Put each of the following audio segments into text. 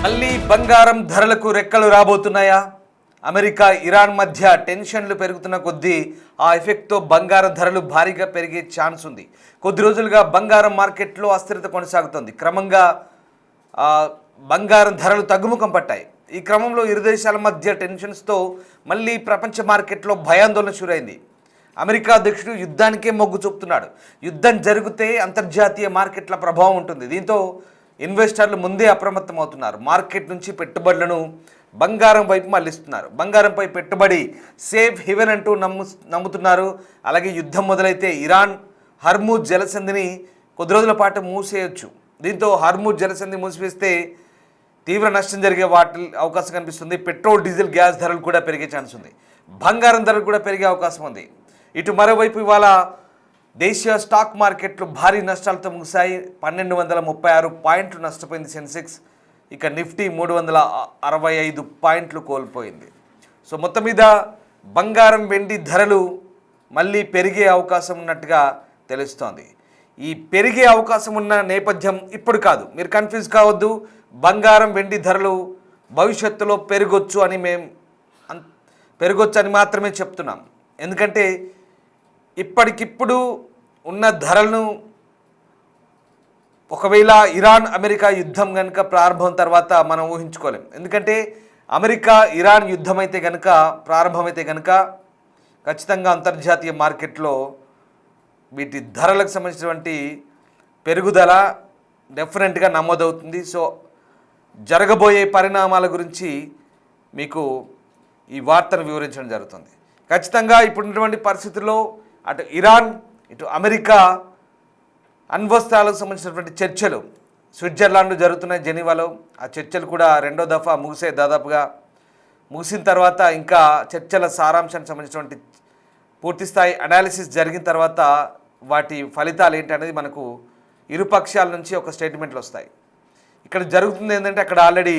మళ్ళీ బంగారం ధరలకు రెక్కలు రాబోతున్నాయా? అమెరికా ఇరాన్ మధ్య టెన్షన్లు పెరుగుతున్న కొద్దీ ఆ ఎఫెక్ట్తో బంగారం ధరలు భారీగా పెరిగే ఛాన్స్ ఉంది. కొద్ది రోజులుగా బంగారం మార్కెట్లో అస్థిరత కొనసాగుతుంది. క్రమంగా బంగారం ధరలు తగ్గుముఖం పట్టాయి. ఈ క్రమంలో ఇరు దేశాల మధ్య టెన్షన్స్తో మళ్ళీ ప్రపంచ మార్కెట్లో భయాందోళన షురైంది. అమెరికా అధ్యక్షుడు యుద్ధానికే మొగ్గు చూపుతున్నాడు. యుద్ధం జరిగితే అంతర్జాతీయ మార్కెట్ల ప్రభావం ఉంటుంది. దీంతో ఇన్వెస్టర్లు ముందే అప్రమత్తం అవుతున్నారు. మార్కెట్ నుంచి పెట్టుబడులను బంగారం వైపు మళ్లిస్తున్నారు. బంగారంపై పెట్టుబడి సేఫ్ హెవెన్ అంటూ నమ్ముతున్నారు. అలాగే యుద్ధం మొదలైతే ఇరాన్ హర్మూజ్ జలసంధిని కొద్ది రోజుల పాటు మూసేయొచ్చు. దీంతో హర్మూజ్ జలసంధి మూసివేస్తే తీవ్ర నష్టం జరిగే అవకాశం కనిపిస్తుంది. పెట్రోల్, డీజిల్, గ్యాస్ ధరలు కూడా పెరిగే ఛాన్స్ ఉంది. బంగారం ధరలు కూడా పెరిగే అవకాశం ఉంది. ఇటు మరోవైపు ఇవాళ దేశీయ స్టాక్ మార్కెట్లు భారీ నష్టాలతో ముగిశాయి. 1236 పాయింట్లు నష్టపోయింది సెన్సెక్స్. ఇక నిఫ్టీ 365 పాయింట్లు కోల్పోయింది. సో మొత్తం మీద బంగారం, వెండి ధరలు మళ్ళీ పెరిగే అవకాశం ఉన్నట్టుగా తెలుస్తోంది. ఈ పెరిగే అవకాశం ఉన్న నేపథ్యం ఇప్పుడు కాదు, మీరు కన్ఫ్యూజ్ కావద్దు. బంగారం, వెండి ధరలు భవిష్యత్తులో పెరగొచ్చు అని మాత్రమే చెప్తున్నాం. ఎందుకంటే ఇప్పటికిప్పుడు ఉన్న ధరలను ఒకవేళ ఇరాన్ అమెరికా యుద్ధం కనుక ప్రారంభం తర్వాత మనం ఊహించుకోలేం. ఎందుకంటే అమెరికా ఇరాన్ యుద్ధం అయితే కనుక ప్రారంభమైతే కనుక ఖచ్చితంగా అంతర్జాతీయ మార్కెట్లో వీటి ధరలకు సంబంధించినటువంటి పెరుగుదల డెఫినెట్గా నమోదవుతుంది. సో జరగబోయే పరిణామాల గురించి మీకు ఈ వార్తను వివరించడం జరుగుతుంది. ఖచ్చితంగా ఇప్పుడున్నటువంటి పరిస్థితుల్లో అటు ఇరాన్, ఇటు అమెరికా అణ్వస్త్రాలకు సంబంధించినటువంటి చర్చలు స్విట్జర్లాండ్ జరుగుతున్నాయి, జెనీవాలో. ఆ చర్చలు కూడా రెండో దఫా దాదాపుగా ముగిసిన తర్వాత ఇంకా చర్చల సారాంశానికి సంబంధించినటువంటి పూర్తిస్థాయి అనాలిసిస్ జరిగిన తర్వాత వాటి ఫలితాలు ఏంటి అనేది మనకు ఇరు పక్షాల నుంచి ఒక స్టేట్మెంట్లు వస్తాయి. ఇక్కడ జరుగుతుంది ఏంటంటే అక్కడ ఆల్రెడీ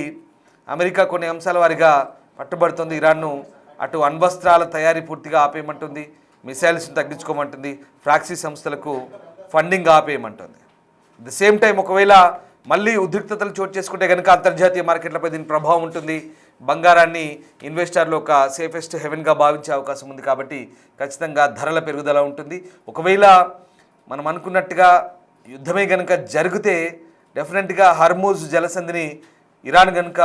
అమెరికా కొన్ని అంశాల వారిగా పట్టుబడుతుంది. ఇరాన్ను అటు అణ్వస్త్రాల తయారీ పూర్తిగా ఆపేయమంటుంది, మిసైల్స్ని తగ్గించుకోమంటుంది, ఫ్రాక్సీ సంస్థలకు ఫండింగ్ ఆపేయమంటుంది. అట్ ద సేమ్ టైం ఒకవేళ మళ్ళీ ఉద్రిక్తతలు చోటు చేసుకుంటే కనుక అంతర్జాతీయ మార్కెట్లపై దీని ప్రభావం ఉంటుంది. బంగారాన్ని ఇన్వెస్టర్లు ఒక సేఫెస్ట్ హెవెన్గా భావించే అవకాశం ఉంది. కాబట్టి ఖచ్చితంగా ధరల పెరుగుదల ఉంటుంది. ఒకవేళ మనం అనుకున్నట్టుగా యుద్ధమే కనుక జరిగితే డెఫినెట్గా హర్మూజ్ జలసంధిని ఇరాన్ కనుక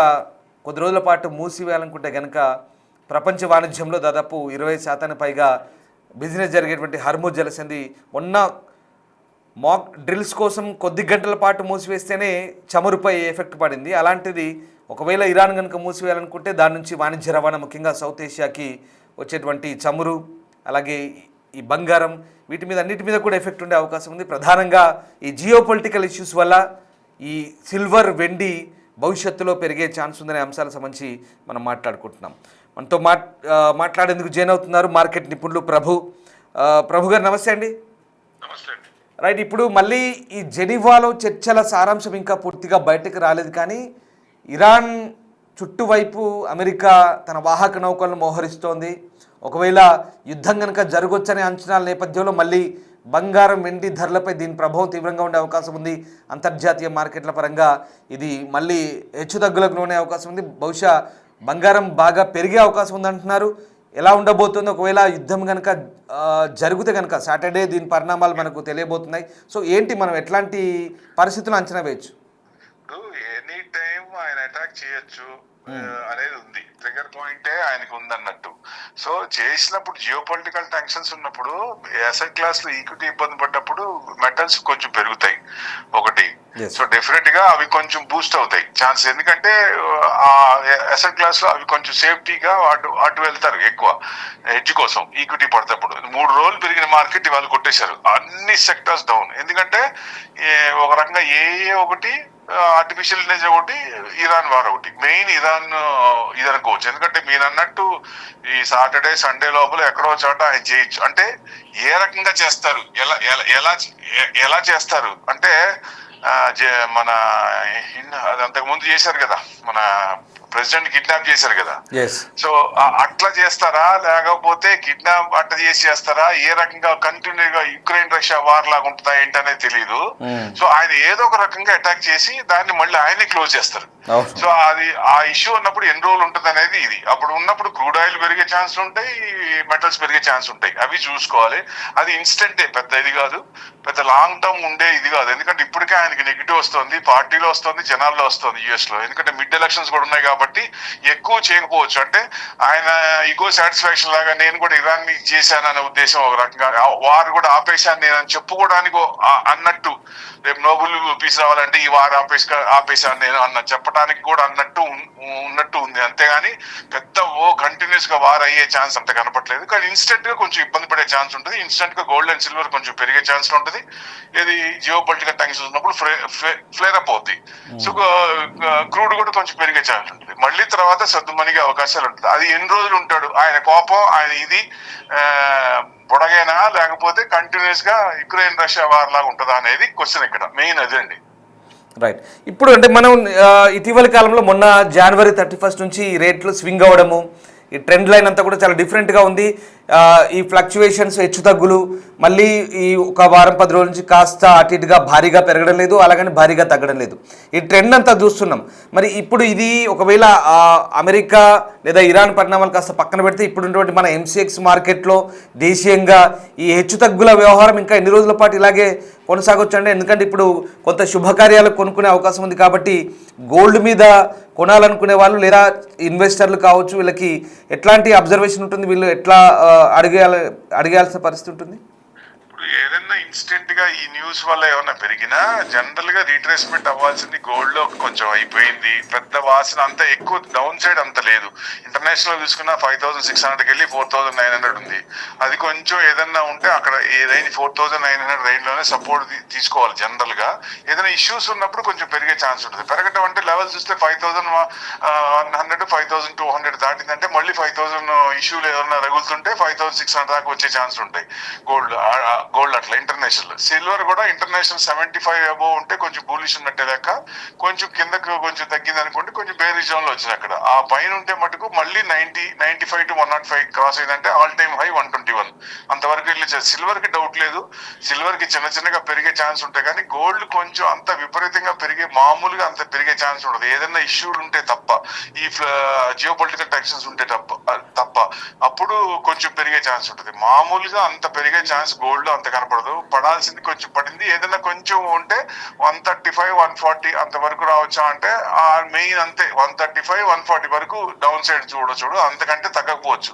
కొద్ది రోజుల పాటు మూసివేయాలనుకుంటే కనుక ప్రపంచ వాణిజ్యంలో దాదాపు 20% పైగా బిజినెస్ జరిగేటువంటి హర్మూజ్ జలసంధి ఉన్న మాక్ డ్రిల్స్ కోసం కొద్ది గంటల పాటు మూసివేస్తేనే చమురుపై ఎఫెక్ట్ పడింది. అలాంటిది ఒకవేళ ఇరాన్ కనుక మూసివేయాలనుకుంటే దాని నుంచి వాణిజ్య రవాణా, ముఖ్యంగా సౌత్ ఏషియాకి వచ్చేటువంటి చమురు, అలాగే ఈ బంగారం, అన్నిటి మీద కూడా ఎఫెక్ట్ ఉండే అవకాశం ఉంది. ప్రధానంగా ఈ జియోపొలిటికల్ ఇష్యూస్ వల్ల ఈ సిల్వర్, వెండి భవిష్యత్తులో పెరిగే ఛాన్స్ ఉందనే అంశాలకు సంబంధించి మనం మాట్లాడుకుంటున్నాం. మనతో మాట్లాడేందుకు జాయిన్ అవుతున్నారు మార్కెట్ నిపుణులు ప్రభు గారు. నమస్తే అండి. రైట్, ఇప్పుడు మళ్ళీ ఈ జెనీవాలో చర్చల సారాంశం ఇంకా పూర్తిగా బయటకు రాలేదు, కానీ ఇరాన్ చుట్టువైపు అమెరికా తన వాహక నౌకలను మోహరిస్తోంది. ఒకవేళ యుద్ధం కనుక జరగొచ్చనే అంచనాల నేపథ్యంలో మళ్ళీ బంగారం, వెండి ధరలపై దీని ప్రభావం తీవ్రంగా ఉండే అవకాశం ఉంది. అంతర్జాతీయ మార్కెట్ల పరంగా ఇది మళ్ళీ హెచ్చుతగ్గులకు లోనే అవకాశం ఉంది. బహుశా బంగారం బాగా పెరిగే అవకాశం ఉందంటున్నారు. ఎలా ఉండబోతుంది ఒకవేళ యుద్ధం కనుక జరిగితే కనుక? సాటర్డే దీని పరిణామాలు మనకు తెలియబోతున్నాయి. సో ఏంటి, మనం ఎట్లాంటి పరిస్థితులు అంచనా వేయచ్చు? ఎనీ టైం ఆయన అటాక్ చేయొచ్చు అనేది ఉంది. ట్రిగర్ పాయింటే ఆయనకు ఉందన్నట్టు. సో చేసినప్పుడు జియో పొలిటికల్ టెన్షన్స్ ఉన్నప్పుడు అసెట్ క్లాస్ లో ఈక్విటీ ఇబ్బంది పడ్డప్పుడు మెటల్స్ కొంచెం పెరుగుతాయి ఒకటి. సో డెఫినెట్ గా అవి కొంచెం బూస్ట్ అవుతాయి ఛాన్స్. ఎందుకంటే ఆ అసెట్ క్లాస్ లో అవి కొంచెం సేఫ్టీగా అటు వెళ్తారు ఎక్కువ ఎడ్జ్ కోసం. ఈక్విటీ పడేటప్పుడు 3 రోజులు పెరిగిన మార్కెట్ ఇవాళ కొట్టేశారు. అన్ని సెక్టర్స్ డౌన్. ఎందుకంటే ఒక రకంగా ఒకటి ఆర్టిఫిషియల్ ఇంటెలిజెన్స్ ఒకటి, ఇరాన్ వార్ ఒకటి. మెయిన్ ఇరాన్ ఇదనుకోవచ్చు. ఎందుకంటే మీరు అన్నట్టు ఈ సాటర్డే, సండే లోపల ఎక్కడో చోట ఆయన చేయొచ్చు. అంటే ఏ రకంగా చేస్తారు, ఎలా చేస్తారు అంటే మన అది అంతకు ముందు చేశారు కదా, మన ప్రెసిడెంట్ కిడ్నాప్ చేశారు కదా. ఎస్. సో అట్లా చేస్తారా, లేకపోతే కిడ్నాప్ అట్లా చేస్తారా, ఏ రకంగా కంటిన్యూగా యుక్రెయిన్ రష్యా వార్ లాగా ఉంటుందా ఏంటనేది తెలియదు. సో ఆయన ఏదో ఒక రకంగా అటాక్ చేసి దాన్ని మళ్ళీ ఆయనే క్లోజ్ చేస్తారు. సో అది ఆ ఇష్యూ ఉన్నప్పుడు ఎన్ని రోజులు ఉంటుంది అనేది ఇది. అప్పుడు ఉన్నప్పుడు క్రూడ్ ఆయిల్ పెరిగే ఛాన్స్లు ఉంటాయి, మెటల్స్ పెరిగే ఛాన్స్ ఉంటాయి, అవి చూసుకోవాలి. అది ఇన్స్టెంటే, పెద్ద ఇది కాదు, పెద్ద లాంగ్ టర్మ్ ఉండే ఇది కాదు. ఎందుకంటే ఇప్పటికే ఆయనకి నెగిటివ్ వస్తుంది, పార్టీలో వస్తుంది, జనాల్లో వస్తుంది, యుఎస్ లో. ఎందుకంటే మిడ్ ఎలక్షన్స్ కూడా ఉన్నాయి కాబట్టి ఎక్కువ చేయకపోవచ్చు. అంటే ఆయన ఈగో సాటిస్ఫాక్షన్ లాగా నేను కూడా ఇరాన్ ని చేశాననే ఉద్దేశం ఒక రకంగా, వారు కూడా ఆపేశాను నేను అని చెప్పుకోవడానికి అన్నట్టు, రేపు నోబెల్ పీస్ రావాలంటే ఈ వారు ఆపేశాను నేను అన్న చెప్పడానికి కూడా ఉన్నట్టు ఉంది. అంతేగాని పెద్ద కంటిన్యూస్ గా వార్ అయ్యే ఛాన్స్ అంత కనపట్లేదు. కానీ ఇన్స్టెంట్ గా కొంచెం ఇబ్బంది పడే ఛాన్స్ ఉంటుంది. ఇన్స్టెంట్ గా గోల్డ్ అండ్ సిల్వర్ కొంచెం పెరిగే ఛాన్స్ ఉంటుంది. ఇది జియో పొలిటికల్ టెన్షన్స్ ఉన్నప్పుడు ఫ్లేర్ అప్ అవుద్ది. సో క్రూడ్ కూడా కొంచెం పెరిగే ఛాన్స్ ఉంటుంది. మళ్ళీ తర్వాత సర్దుమణిగే అవకాశాలు ఉంటుంది. అది ఎన్ని రోజులు ఉంటాడు ఆయన కోపం, ఆయన ఇది పొడగైనా, లేకపోతే కంటిన్యూస్ గా యుక్రెయిన్ రష్యా వార్ లాగా ఉంటుందా అనేది క్వశ్చన్ ఇక్కడ మెయిన్ అదండి. రైట్. ఇప్పుడు అంటే మనం ఇటీవలి కాలంలో మొన్న జనవరి 31 నుంచి ఈ రేట్లు స్వింగ్ అవ్వడము, ఈ ట్రెండ్ లైన్ అంతా కూడా చాలా డిఫరెంట్గా ఉంది. ఈ ఫ్లక్చువేషన్స్, హెచ్చు తగ్గులు మళ్ళీ ఈ ఒక వారం 10 రోజుల నుంచి కాస్త అటు ఇటుగా భారీగా పెరగడం లేదు, అలాగని భారీగా తగ్గడం లేదు. ఈ ట్రెండ్ అంతా చూస్తున్నాం. మరి ఇప్పుడు ఇది ఒకవేళ అమెరికా లేదా ఇరాన్ పరిణామాలు కాస్త పక్కన పెడితే ఇప్పుడున్నటువంటి మన ఎంసీఎక్స్ మార్కెట్లో దేశీయంగా ఈ హెచ్చు తగ్గుల వ్యవహారం ఇంకా ఎన్ని రోజుల పాటు ఇలాగే కొనసాగొచ్చు అండి? ఎందుకంటే ఇప్పుడు కొంత శుభకార్యాలకు కొనుక్కునే అవకాశం ఉంది కాబట్టి గోల్డ్ మీద కొనాలనుకునే వాళ్ళు లేదా ఇన్వెస్టర్లు కావచ్చు, వీళ్ళకి ఎట్లాంటి అబ్జర్వేషన్ ఉంటుంది, వీళ్ళు ఎట్లా అడిగాల్సిన పరిస్థితి ఉంటుంది? ఇప్పుడు ఏదైనా ఇన్స్టెంట్ గా ఈ న్యూస్ వల్ల ఏమన్నా పెరిగినా జనరల్ గా రీట్రేస్మెంట్ అవ్వాల్సింది గోల్డ్ లో కొంచెం అయిపోయింది. పెద్ద వాసన అంత ఎక్కువ డౌన్ సైడ్ అంత లేదు. ఇంటర్నేషనల్ చూసుకున్నా 5600 వెళ్ళి 4900 ఉంది. అది కొంచెం ఏదన్నా ఉంటే అక్కడ ఏ రేంజ్ 4900 రేంజ్ లోనే సపోర్ట్ తీసుకోవాలి. జనరల్ గా ఏదైనా ఇష్యూస్ ఉన్నప్పుడు కొంచెం పెరిగే ఛాన్స్ ఉంటుంది. పెరగటం అంటే లెవెల్ చూస్తే 5100 5200 దాటిందంటే మళ్ళీ 5000 ఇష్యూలు ఏదన్నా రగులుతుంటే 5600 దాకా వచ్చే ఛాన్స్ ఉంటాయి గోల్డ్ అట్లా. ఇంటర్నేషనల్ సిల్వర్ కూడా ఇంటర్నేషనల్ 75 అబోవ్ ఉంటే కొంచెం బులిష్ ఉన్నట్టే లెక్క. కొంచెం కిందకు కొంచెం తగ్గింది అనుకోండి, కొంచెం బేరీ జోన్ లో వచ్చింది. అక్కడ ఆ పైన ఉంటే మటుకు మళ్ళీ 95 to 105 క్రాస్ అయిందంటే ఆల్ టైమ్ హై 121 అంతవరకు వెళ్ళి. సిల్వర్ కి డౌట్ లేదు, సిల్వర్ కి చిన్నగా పెరిగే ఛాన్స్ ఉంటాయి. కానీ గోల్డ్ కొంచెం అంత విపరీతంగా మామూలుగా అంత పెరిగే ఛాన్స్ ఉండదు. ఏదైనా ఇష్యూలు ఉంటే తప్ప, ఈ జియో పొలిటికల్ టెన్షన్స్ ఉంటే తప్ప అప్పుడు కొంచెం పెరిగే ఛాన్స్ ఉంటుంది. మామూలుగా అంత పెరిగే ఛాన్స్ గోల్డ్ అంత కనపడదు. పడాల్సింది కొంచెం పడింది. ఏదైనా కొంచెం ఉంటే 135 140 అంత వరకు రావచ్చా అంటే మెయిన్ అంతే 135 140 వరకు డౌన్ సైడ్ చూడొచ్చు, అంతకంటే తగ్గకపోవచ్చు.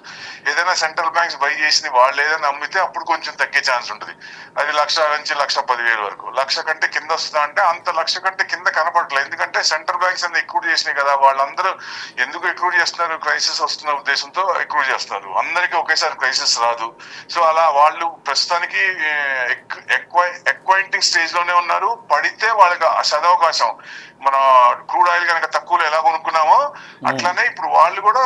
ఏదైనా సెంట్రల్ బ్యాంక్స్ బై చేసింది వాళ్ళు ఏదైనా అమ్మితే అప్పుడు కొంచెం తగ్గే ఛాన్స్ ఉంటుంది. అది 1,00,000 నుంచి 1,10,000 వరకు. 1,00,000 కంటే కింద వస్తుందా అంటే అంత 1,00,000 కంటే కింద కనపడట్లేదు. ఎందుకంటే సెంట్రల్ బ్యాంక్స్ అన్ని ఎక్కువ చేసినాయి కదా. వాళ్ళందరూ ఎందుకు ఎక్కువ చేస్తున్నారు? క్రైసిస్ వస్తున్న ఉద్దేశంతో ఎక్కువ చేస్తున్నారు. అందరికీ ఒకేసారి క్రైసిస్ రాదు. సో అలా వాళ్ళు ప్రస్తుతానికి ఎక్వైంటింగ్ స్టేజ్ లోనే ఉన్నారు. పడితే వాళ్ళకి సదవకాశం. మన క్రూడ్ ఆయిల్ కనుక తక్కువలో ఎలా కొనుక్కున్నామో అట్లానే ఇప్పుడు వాళ్ళు కూడా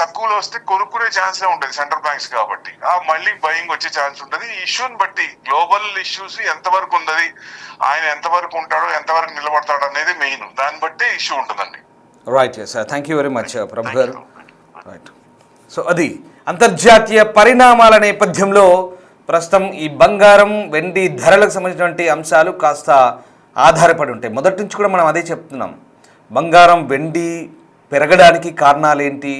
తక్కువలో వస్తే కొనుక్కునే ఛాన్స్ ఉంటుంది సెంట్రల్ బ్యాంక్స్ కాబట్టి. మళ్ళీ బయింగ్ వచ్చే ఛాన్స్ ఉంటుంది. ఈ ఇష్యూని బట్టి గ్లోబల్ ఇష్యూస్ ఎంతవరకు ఉన్నది, ఆయన ఎంతవరకు ఉంటాడో ఎంతవరకు నిలబడతాడు అనేది మెయిన్. దాన్ని బట్టి ఇష్యూ ఉంటుందండి. Right sir, thank you very much Prabhu గారు. రైట్. సో అది అంతర్జాతీయ పరిణామాల నేపథ్యంలో ప్రస్తుతం ఈ బంగారం, వెండి ధరలకు సంబంధించినటువంటి అంశాలు కాస్త ఆధారపడి ఉంటాయి. మొదటి నుంచి కూడా మనం అదే చెప్తున్నాం. బంగారం, వెండి పెరగడానికి కారణాలేంటి?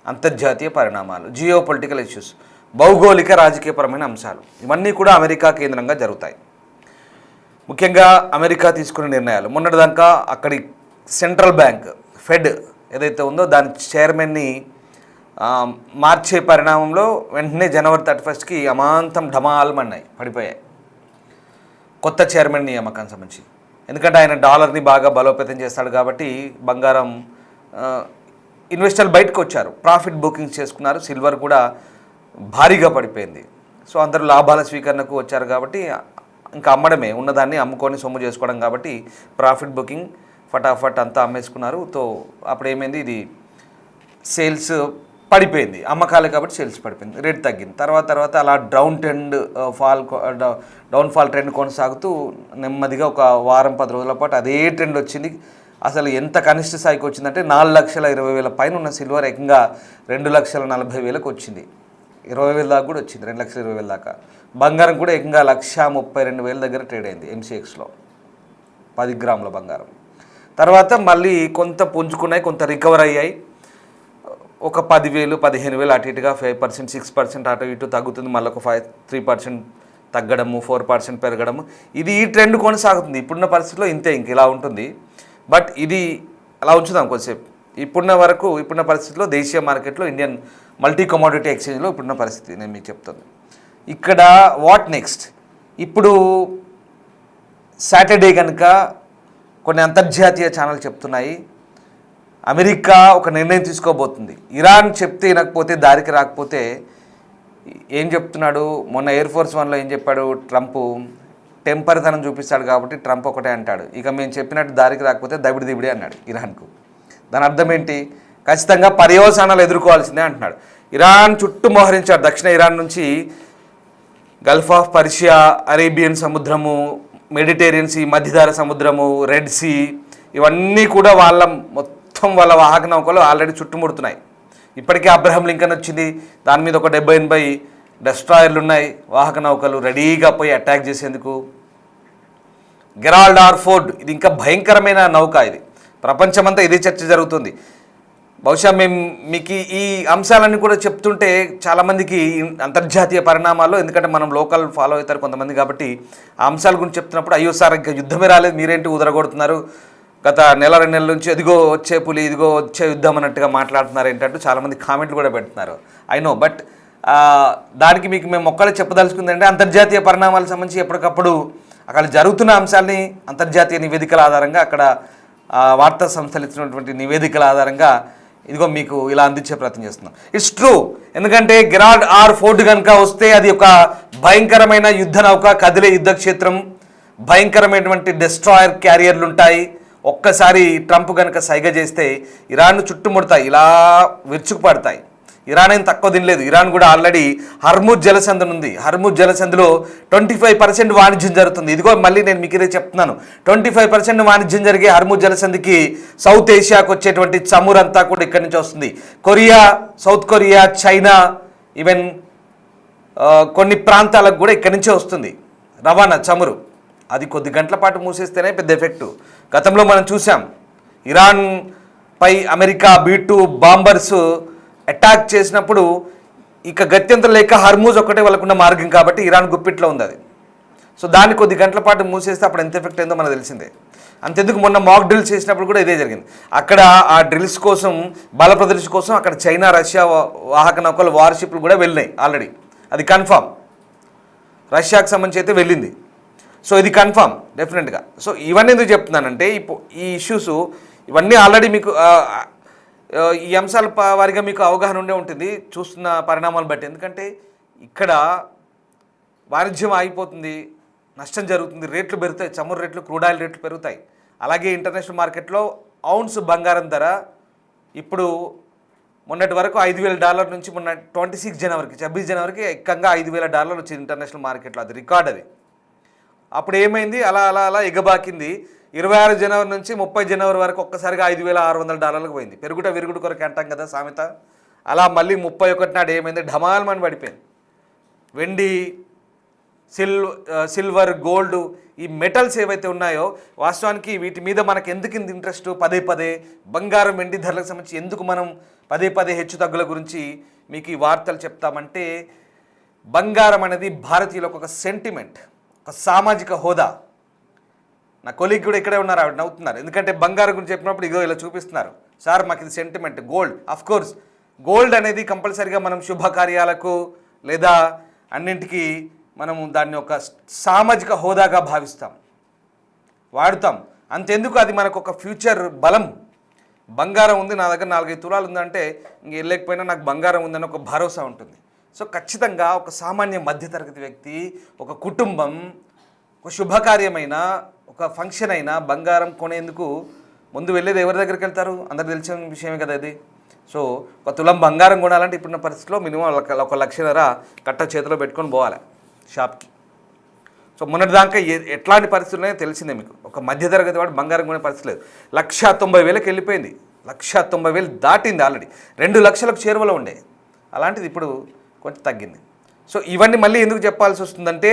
అంతర్జాతీయ పరిణామాలు, జియో పొలిటికల్ ఇష్యూస్, భౌగోళిక రాజకీయపరమైన అంశాలు, ఇవన్నీ కూడా అమెరికా కేంద్రంగా జరుగుతాయి. ముఖ్యంగా అమెరికా తీసుకునే నిర్ణయాలు. మొన్నటిదాకా అక్కడి సెంట్రల్ బ్యాంక్ ఫెడ్ ఏదైతే ఉందో దాని చైర్మన్ని మార్చే పరిణామంలో వెంటనే జనవరి 31కి అమాంతం ఢమాల్మన్నాయి, పడిపోయాయి కొత్త చైర్మన్ నియామకానికి సంబంధించి. ఎందుకంటే ఆయన డాలర్ని బాగా బలోపేతం చేస్తాడు కాబట్టి బంగారం ఇన్వెస్టర్లు బయటకు వచ్చారు, ప్రాఫిట్ బుకింగ్స్ చేసుకున్నారు. సిల్వర్ కూడా భారీగా పడిపోయింది. సో అందరూ లాభాల స్వీకరణకు వచ్చారు కాబట్టి ఇంకా అమ్మడమే, ఉన్నదాన్ని అమ్ముకొని సొమ్ము చేసుకోవడం కాబట్టి ప్రాఫిట్ బుకింగ్ ఫటాఫట్ అంతా అమ్మేసుకున్నారు. తో అప్పుడు ఏమైంది, ఇది సేల్స్ పడిపోయింది, అమ్మకాలే కాబట్టి సేల్స్ పడిపోయింది, రేట్ తగ్గింది. తర్వాత అలా డౌన్ఫాల్ ట్రెండ్ కొనసాగుతూ నెమ్మదిగా ఒక వారం 10 రోజుల పాటు అదే ట్రెండ్ వచ్చింది. అసలు ఎంత కనిష్ట స్థాయికి వచ్చిందంటే 4,20,000 పైన ఉన్న సిల్వర్ ఏకంగా 2,40,000కు వచ్చింది. 20,000 దాకా కూడా వచ్చింది, 2,20,000 దాకా. బంగారం కూడా ఏకంగా 1,32,000 దగ్గర ట్రేడ్ అయింది MCXలో 10 గ్రాముల బంగారం. తర్వాత మళ్ళీ కొంత పుంజుకున్నాయి, కొంత రికవర్ అయ్యాయి. ఒక 10,000 15,000 అటు ఇటుగా 5% 6% అటు ఇటు తగ్గుతుంది, మళ్ళీ ఒక 3% తగ్గడము, 4% పెరగడము. ఇది ఈ ట్రెండ్ కొనసాగుతుంది. ఇప్పుడున్న పరిస్థితిలో ఇంతే, ఇంక ఇలా ఉంటుంది. బట్ ఇది అలా ఉంచుదాం కొద్దిసేపు. ఇప్పుడున్న పరిస్థితిలో దేశీయ మార్కెట్లో ఇండియన్ మల్టీ కమోడిటీ ఎక్స్చేంజ్లో ఇప్పుడున్న పరిస్థితి నేను మీకు చెప్తాను. ఇక్కడ వాట్ నెక్స్ట్? ఇప్పుడు సాటర్డే కనుక కొన్ని అంతర్జాతీయ ఛానల్ చెప్తున్నాయి అమెరికా ఒక నిర్ణయం తీసుకోబోతుంది. ఇరాన్ చెప్తే వినకపోతే, దారికి రాకపోతే ఏం చెప్తున్నాడు? మొన్న ఎయిర్ ఫోర్స్ 1లో ఏం చెప్పాడు ట్రంప్? టెంపర్తనం చూపిస్తాడు కాబట్టి ట్రంప్ ఒకటే అంటాడు, ఇక మేము చెప్పినట్టు దారికి రాకపోతే దబిడి అన్నాడు ఇరాన్కు. దాని అర్థం ఏంటి? ఖచ్చితంగా పర్యవసానాలు ఎదుర్కోవాల్సిందే అంటున్నాడు. ఇరాన్ చుట్టూ మోహరించాడు. దక్షిణ ఇరాన్ నుంచి గల్ఫ్ ఆఫ్ పర్షియా, అరేబియన్ సముద్రము, మెడిటేరియన్ సీ, మధ్యధరా సముద్రము, రెడ్ సీ, ఇవన్నీ కూడా మొత్తం వాళ్ళ వాహక నౌకలు ఆల్రెడీ చుట్టుముడుతున్నాయి. ఇప్పటికే అబ్రహం లింకన్ వచ్చింది, దాని మీద ఒక 70-80 డెస్ట్రాయర్లు ఉన్నాయి, వాహక నౌకలు రెడీగా పోయి అటాక్ చేసేందుకు. గెరాల్డ్ ఆర్ ఫోర్డ్, ఇది ఇంకా భయంకరమైన నౌక. ఇది ప్రపంచమంతా ఇదే చర్చ జరుగుతుంది. బహుశా మీకు ఈ అంశాలన్నీ కూడా చెప్తుంటే చాలామందికి అంతర్జాతీయ పరిణామాల్లో, ఎందుకంటే మనం లోకల్ ఫాలో అవుతారు కొంతమంది కాబట్టి, ఆ అంశాల గురించి చెప్తున్నప్పుడు అయ్యో సార్ ఇంకా యుద్ధమే రాలేదు, మీరేంటి ఉదరగొడుతున్నారు, గత 1-2 నెలల నుంచి ఇదిగో వచ్చే పులి, ఇదిగో వచ్చే యుద్ధం అన్నట్టుగా మాట్లాడుతున్నారు ఏంటంటూ చాలామంది కామెంట్లు కూడా పెడుతున్నారు. ఐ నో, బట్ దానికి మీకు మేము ఒక్కడే చెప్పదలుచుకుంది అంటే అంతర్జాతీయ పరిణామాలకు సంబంధించి ఎప్పటికప్పుడు అక్కడ జరుగుతున్న అంశాలని అంతర్జాతీయ నివేదికల ఆధారంగా, అక్కడ వార్తా సంస్థలు ఇచ్చినటువంటి నివేదికల ఆధారంగా ఇదిగో మీకు ఇలా అందించే ప్రయత్నం చేస్తున్నాం. ఇట్స్ ట్రూ, ఎందుకంటే గెరాల్డ్ ఆర్ ఫోర్డ్ కనుక వస్తే అది ఒక భయంకరమైన యుద్ధ నౌక, కదిలే యుద్ధ క్షేత్రం, భయంకరమైనటువంటి డెస్ట్రాయర్ క్యారియర్లు ఉంటాయి. ఒక్కసారి ట్రంప్ కనుక సైగ చేస్తే ఇరాన్ను చుట్టుముడతాయి, ఇలా విరుచుకుపడతాయి. ఇరాన్ ఏం తక్కువ తినలేదు. ఇరాన్ కూడా ఆల్రెడీ హర్ముజ్ జలసంధి ఉంది. హర్ముజ్ జలసంధిలో 25% వాణిజ్యం జరుగుతుంది. ఇదిగో మళ్ళీ నేను మీకు ఇదే చెప్తున్నాను, 25% వాణిజ్యం జరిగే హర్ముజ్ జలసంధికి సౌత్ ఏషియాకు వచ్చేటువంటి చమురంతా కూడా ఇక్కడి నుంచి వస్తుంది. Korea, south Korea, China, even కొన్ని ప్రాంతాలకు కూడా ఇక్కడి నుంచే వస్తుంది రవాణా చమురు. అది కొద్ది గంటల పాటు మూసేస్తేనే పెద్ద ఎఫెక్టు. గతంలో మనం చూసాం, ఇరాన్ పై అమెరికా B-2 బాంబర్స్ అటాక్ చేసినప్పుడు ఇక గత్యంతరం లేక హర్మూజ్ ఒకటే వాళ్ళకున్న మార్గం కాబట్టి ఇరాన్ గుప్పిట్లో ఉంది అది. సో దాన్ని కొద్ది గంటల పాటు మూసేస్తే అప్పుడు ఎంత ఎఫెక్ట్ అయిందో మనకు తెలిసిందే. అంతెందుకు మొన్న మాక్ డ్రిల్స్ చేసినప్పుడు కూడా ఇదే జరిగింది. అక్కడ ఆ డ్రిల్స్ కోసం, బల ప్రదర్శన కోసం అక్కడ చైనా, రష్యా వాహక నౌకలు, వార్షిప్లు కూడా వెళ్ళినాయి ఆల్రెడీ. అది కన్ఫామ్, రష్యాకు సంబంధించి అయితే వెళ్ళింది. సో ఇది కన్ఫామ్ డెఫినెట్గా. సో ఇవన్నీ ఎందుకు చెప్తున్నానంటే ఈ ఇష్యూస్ ఇవన్నీ ఆల్రెడీ మీకు ఈ అంశాల వారిగా మీకు అవగాహన ఉండే ఉంటుంది చూస్తున్న పరిణామాలు బట్టి. ఎందుకంటే ఇక్కడ వాణిజ్యం ఆగిపోతుంది, నష్టం జరుగుతుంది, రేట్లు పెరుగుతాయి, చమురు రేట్లు, క్రూడ్ ఆయిల్ రేట్లు పెరుగుతాయి. అలాగే ఇంటర్నేషనల్ మార్కెట్లో ఔన్స్ బంగారం ధర ఇప్పుడు మొన్నటి వరకు $5,000 నుంచి మొన్న 26 జనవరికి ఏకంగా $5,000 వచ్చింది ఇంటర్నేషనల్ మార్కెట్లో. అది రికార్డ్. అది అప్పుడు ఏమైంది, అలా అలా అలా ఎగబాకింది. 26 జనవరి నుంచి 30 జనవరి వరకు ఒక్కసారిగా $5,600 పోయింది. పెరుగుట విరుగుడు కొరకు అంటాం కదా సామెత. అలా మళ్ళీ 31 నాడు ఏమైంది, ఢమాల్మని పడిపోయింది. వెండి, సిల్వర్, గోల్డ్, ఈ మెటల్స్ ఏవైతే ఉన్నాయో వాస్తవానికి వీటి మీద మనకు ఎందుకు ఇంట్రెస్ట్, పదే బంగారం, వెండి ధరలకు సంబంధించి ఎందుకు మనం పదే హెచ్చు తగ్గుల గురించి మీకు ఈ వార్తలు చెప్తామంటే, బంగారం అనేది భారతీయులకు ఒక సెంటిమెంట్, ఒక సామాజిక హోదా. నా కొలీగ్ కూడా ఇక్కడే ఉన్నారు, ఆవిడ నవ్వుతున్నారు. ఎందుకంటే బంగారం గురించి చెప్పినప్పుడు ఇదో ఇలా చూపిస్తున్నారు, సార్ మాకు ఇది sentiment. Gold, of course gold అనేది కంపల్సరీగా మనం శుభకార్యాలకు లేదా అన్నింటికి మనము దాన్ని ఒక సామాజిక హోదాగా భావిస్తాం, వాడుతాం. అంతెందుకు, అది మనకు ఒక ఫ్యూచర్ బలం. బంగారం ఉంది, నా దగ్గర 4-5 తులాలు ఉందంటే ఇంక వెళ్ళలేకపోయినా నాకు బంగారం ఉందని ఒక భరోసా ఉంటుంది. సో ఖచ్చితంగా ఒక సామాన్య మధ్యతరగతి వ్యక్తి, ఒక కుటుంబం, ఒక శుభకార్యమైన, ఒక ఫంక్షన్ అయినా బంగారం కొనేందుకు ముందు వెళ్ళేది ఎవరి దగ్గరికి వెళ్తారు? అందరికి తెలిసిన విషయమే కదా ఇది. సో ఒక తులం బంగారం కొనాలంటే ఇప్పుడున్న పరిస్థితిలో మినిమం 1,00,000 కట్ట చేతిలో పెట్టుకొని పోవాలి షాప్కి. సో మొన్నటిదాకా ఎట్లాంటి పరిస్థితులు ఉన్నాయో తెలిసిందే మీకు. ఒక మధ్యతరగతి వాడు బంగారం కొనే పరిస్థితి లేదు. 1,90,000కి వెళ్ళిపోయింది. 1,90,000 దాటింది ఆల్రెడీ. 2 లక్షలకు చేరువలో ఉండే. అలాంటిది ఇప్పుడు కొంచెం తగ్గింది. సో ఇవన్నీ మళ్ళీ ఎందుకు చెప్పాల్సి వస్తుందంటే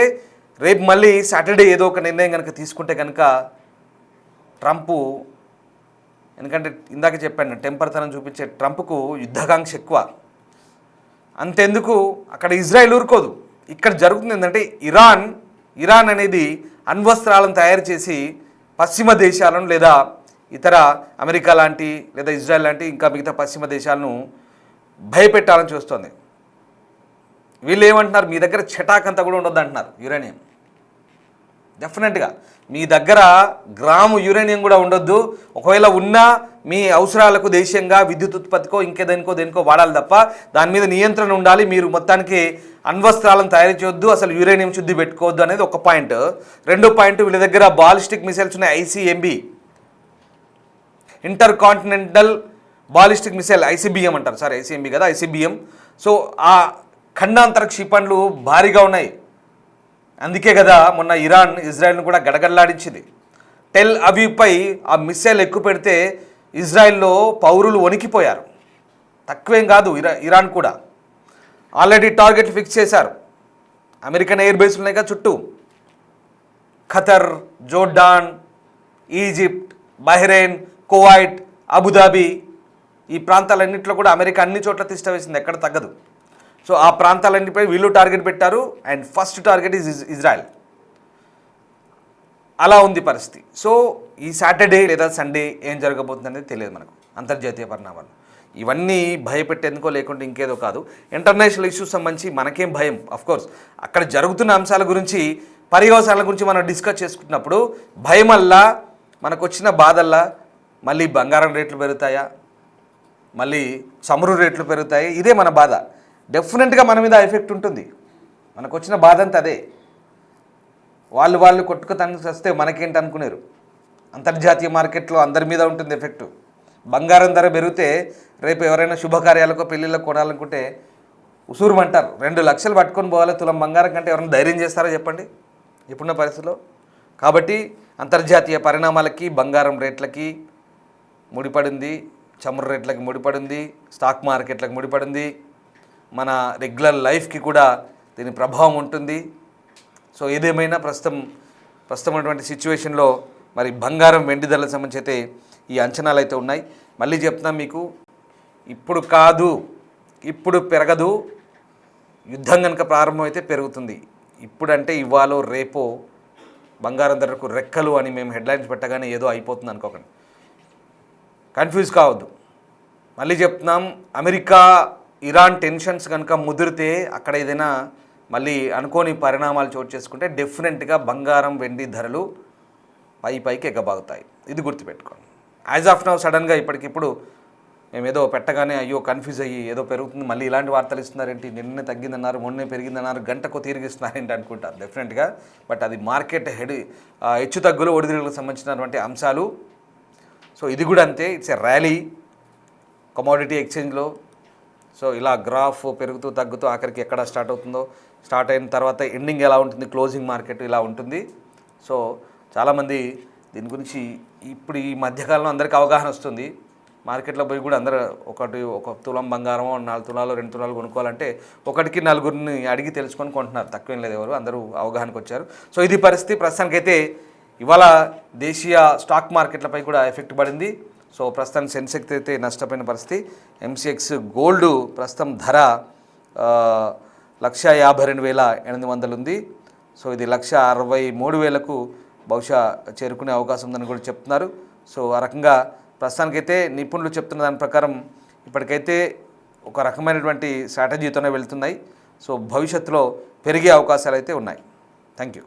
రేపు మళ్ళీ సాటర్డే ఏదో ఒక నిర్ణయం కనుక తీసుకుంటే కనుక ట్రంపు, ఎందుకంటే ఇందాక చెప్పాను టెంపర్తనం చూపించే ట్రంప్కు యుద్ధకాంక్ష ఎక్కువ. అంతెందుకు అక్కడ ఇజ్రాయెల్ ఊరుకోదు. ఇక్కడ జరుగుతుంది ఏంటంటే ఇరాన్ అనేది అణ్వస్త్రాలను తయారు చేసి పశ్చిమ దేశాలను లేదా ఇతర అమెరికా లాంటి లేదా ఇజ్రాయెల్ లాంటి ఇంకా మిగతా పశ్చిమ దేశాలను భయపెట్టాలని చూస్తుంది. వీళ్ళు ఏమంటున్నారు, మీ దగ్గర చటాకంతా కూడా ఉండొద్దు అంటున్నారు. యురేనియం డెఫినెట్గా మీ దగ్గర గ్రాము యురేనియం కూడా ఉండొద్దు. ఒకవేళ ఉన్నా మీ అవసరాలకు దేశీయంగా విద్యుత్ ఉత్పత్తికో దేనికో వాడాలి తప్ప దాని మీద నియంత్రణ ఉండాలి. మీరు మొత్తానికి అణ్వస్త్రాలను తయారు చేయొద్దు, అసలు యురేనియం శుద్ధి పెట్టుకోవద్దు అనేది ఒక పాయింట్. రెండో పాయింట్, వీళ్ళ దగ్గర బాలిస్టిక్ మిసైల్స్ ఉన్నాయి, ICBM, inter continental ballistic missile, ICBM అంటారు, సారీ ICBM కదా, ICBM. సో ఆ ఖండాంతర క్షిపణులు భారీగా ఉన్నాయి. అందుకే కదా మొన్న ఇరాన్ ఇజ్రాయెల్ను కూడా గడగడలాడించింది. టెల్ అవీవ్పై ఆ మిసైల్ ఎక్కువ పెడితే ఇజ్రాయెల్లో పౌరులు వణికిపోయారు. తక్కువేం కాదు, ఇరాన్ కూడా ఆల్రెడీ టార్గెట్లు ఫిక్స్ చేశారు. అమెరికన్ ఎయిర్ బేస్లు ఉన్నాయి కదా చుట్టూ, Qatar, Jordan, Egypt, Bahrain, Kuwait, Abu Dhabi, ఈ ప్రాంతాలన్నింటిలో కూడా అమెరికా అన్ని చోట్ల తిష్ట వేసింది, ఎక్కడ తగ్గదు. సో ఆ ప్రాంతాలన్నిటిపై వీళ్ళు టార్గెట్ పెట్టారు. And first target is Israel. అలా ఉంది పరిస్థితి. సో ఈ సాటర్డే లేదా సండే ఏం జరగబోతుంది అనేది తెలియదు మనకు. అంతర్జాతీయ పరిణామాలు ఇవన్నీ భయపెట్టేందుకో లేకుంటే ఇంకేదో కాదు. ఇంటర్నేషనల్ ఇష్యూస్ సంబంధించి మనకేం భయం, అఫ్కోర్స్ అక్కడ జరుగుతున్న అంశాల గురించి పర్యవసానాల గురించి మనం డిస్కస్ చేసుకుంటున్నప్పుడు భయం వల్ల మనకు వచ్చిన బాధల్లా మళ్ళీ బంగారం రేట్లు పెరుగుతాయా, మళ్ళీ చమురు రేట్లు పెరుగుతాయి, ఇదే మన బాధ. డెఫినెట్గా మన మీద ఎఫెక్ట్ ఉంటుంది. మనకు వచ్చిన బాధ అంతా అదే. వాళ్ళు కొట్టుకు వస్తే మనకేంటి అనుకునేరు. అంతర్జాతీయ మార్కెట్లో అందరి మీద ఉంటుంది ఎఫెక్టు. బంగారం ధర పెరిగితే రేపు ఎవరైనా శుభకార్యాలకు పెళ్ళిళ్ళకు కొనాలనుకుంటే ఉసూరుమంటారు. 2 లక్షలు పట్టుకొని పోవాలి తులం బంగారం కంటే ఎవరైనా ధైర్యం చేస్తారో చెప్పండి ఇప్పుడున్న పరిస్థితిలో. కాబట్టి అంతర్జాతీయ పరిణామాలకి బంగారం రేట్లకి ముడిపడింది, చమురు రేట్లకి ముడిపడింది, స్టాక్ మార్కెట్లకు ముడిపడింది, మన రెగ్యులర్ లైఫ్కి కూడా దీని ప్రభావం ఉంటుంది. సో ఏదేమైనా ప్రస్తుతం ఉన్నటువంటి సిచ్యువేషన్లో మరి బంగారం వెండి ధరలకు సంబంధించి అయితే ఈ అంచనాలు అయితే ఉన్నాయి. మళ్ళీ చెప్తున్నాం మీకు, ఇప్పుడు కాదు, ఇప్పుడు పెరగదు. యుద్ధం కనుక ప్రారంభమైతే పెరుగుతుంది. ఇప్పుడంటే ఇవాళ రేపో బంగారం ధరకు రెక్కలు అని మేము హెడ్లైన్స్ పెట్టగానే ఏదో అయిపోతుంది అనుకోకండి, కన్ఫ్యూజ్ కావద్దు. మళ్ళీ చెప్తున్నాం, అమెరికా ఇరాన్ టెన్షన్స్ కనుక ముదిరితే అక్కడ ఏదైనా మళ్ళీ అనుకోని పరిణామాలు చోటు చేసుకుంటే డెఫినెట్గా బంగారం వెండి ధరలు పైకి ఎగబాగుతాయి. ఇది గుర్తుపెట్టుకోండి. యాజ్ ఆఫ్ నౌ సడన్గా ఇప్పటికిప్పుడు మేము ఏదో పెట్టగానే అయ్యో కన్ఫ్యూజ్ అయ్యి ఏదో పెరుగుతుంది, మళ్ళీ ఇలాంటి వార్తలు ఇస్తున్నారేంటి, నిన్నే తగ్గిందన్నారు, మొన్నే పెరిగిందన్నారు, గంటకు తిరిగిస్తున్నారేంటి అనుకుంటారు డెఫినెట్గా. బట్ అది మార్కెట్ హెచ్చు తగ్గులు ఒడిదుడుకులకు సంబంధించినటువంటి అంశాలు. సో ఇది కూడా అంతే, ఇట్స్ ఎ ర్యాలీ కమోడిటీ ఎక్స్చేంజ్లో. సో ఇలా గ్రాఫ్ పెరుగుతూ తగ్గుతూ ఆఖరికి ఎక్కడ స్టార్ట్ అవుతుందో, స్టార్ట్ అయిన తర్వాత ఎండింగ్ ఎలా ఉంటుంది, క్లోజింగ్ మార్కెట్ ఇలా ఉంటుంది. సో చాలామంది దీని గురించి ఇప్పుడు ఈ మధ్యకాలంలో అందరికీ అవగాహన వస్తుంది. మార్కెట్లో పోయి కూడా అందరూ ఒక తులం బంగారం 4 తులాలు 2 తులాలు కొనుక్కోవాలంటే ఒకటికి 4గురిని అడిగి తెలుసుకొని కొంటున్నారు. తక్కువేం లేదు, ఎవరు అందరూ అవగాహనకు వచ్చారు. సో ఇది పరిస్థితి. ప్రస్తుతానికైతే ఇవాళ దేశీయ స్టాక్ మార్కెట్లపై కూడా ఎఫెక్ట్ పడింది. సో ప్రస్తుతం సెన్సెక్స్ అయితే నష్టపోయిన పరిస్థితి. MCX గోల్డ్ ప్రస్తుతం ధర 1,52,800 ఉంది. సో ఇది 1,63,000కు బహుశా చేరుకునే అవకాశం ఉందని కూడా చెప్తున్నారు. సో ఆ రకంగా ప్రస్తుతానికైతే నిపుణులు చెప్తున్న దాని ప్రకారం ఇప్పటికైతే ఒక రకమైనటువంటి స్ట్రాటజీతోనే వెళ్తున్నాయి. సో భవిష్యత్తులో పెరిగే అవకాశాలు అయితే ఉన్నాయి. Thank you.